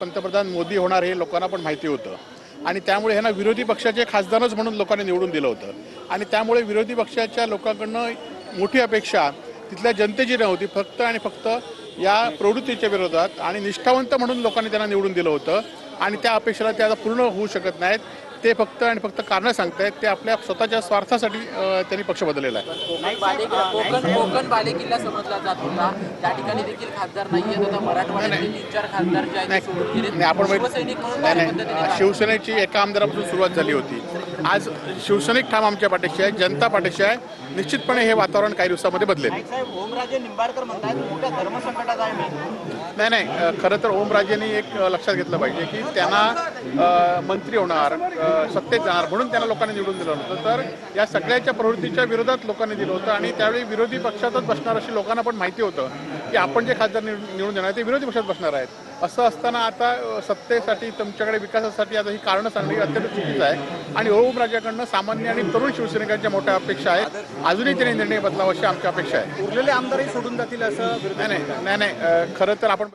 पंतप्रधान मोदी होणार हे लोकांना पण माहिती होतं आणि त्यामुळे ह्यांना विरोधी पक्षाचे खासदारच म्हणून लोकांनी निवडून दिलं होतं आणि त्यामुळे विरोधी पक्षाच्या लोकांकडनं मोठी अपेक्षा तिथल्या जनतेची नव्हती, फक्त आणि फक्त या प्रवृत्तीच्या विरोधात आणि निष्ठावंत म्हणून लोकांनी त्यांना निवडून दिलं होतं आणि त्या अपेक्षेला ते आता पूर्ण होऊ शकत नाहीत. ते फक्त आणि फक्त कारणं सांगतायत, ते आपल्या स्वतःच्या स्वार्थासाठी त्यांनी पक्ष बदललेला आहे. कोकण बालेकिल्ला समजला जात होता, त्या ठिकाणी देखील खासदार नाहीये. आता मराठवाड्यातले 3-4 खासदार जे आहेत सोडून गेले. आपण शिवसैनिक म्हणून शिवसेनेची एका आमदारापासून सुरुवात झाली होती. आज शिवसैनिक ठाम आमच्या पाठीशी आहे, जनता पाठीशी आहे. निश्चितपणे हे वातावरण काही दिवसामध्ये बदलेल. ओमराजे निंबाळकर म्हणतात मोठ्या धर्मसंकटात आहे मी. नाही, खरं तर ओमराजेंनी एक लक्षात घेतलं पाहिजे की त्यांना मंत्री होणार, सत्तेत जाणार म्हणून त्यांना लोकांनी निवडून दिलं होतं. तर या सगळ्याच्या प्रवृत्तीच्या विरोधात लोकांनी दिलं होतं आणि त्यावेळी विरोधी पक्षातच बसणार अशी लोकांना पण माहिती होतं की आपण जे खासदार निवडून देणार ते विरोधी पक्षात बसणार आहेत. असं असताना आता सत्तेसाठी तुमच्याकडे विकासासाठी आता ही कारणं सांगणं अत्यंत चुकीचं आहे आणि ओमराजेकडनं सामान्य आणि तरुण शिवसैनिकांच्या मोठ्या अपेक्षा आहेत. अजूनही त्यांनी निर्णय बदलावा अशी आमची अपेक्षा आहे. उरलेले आमदारही सोडून जातील असं नाही, खरं तर आपण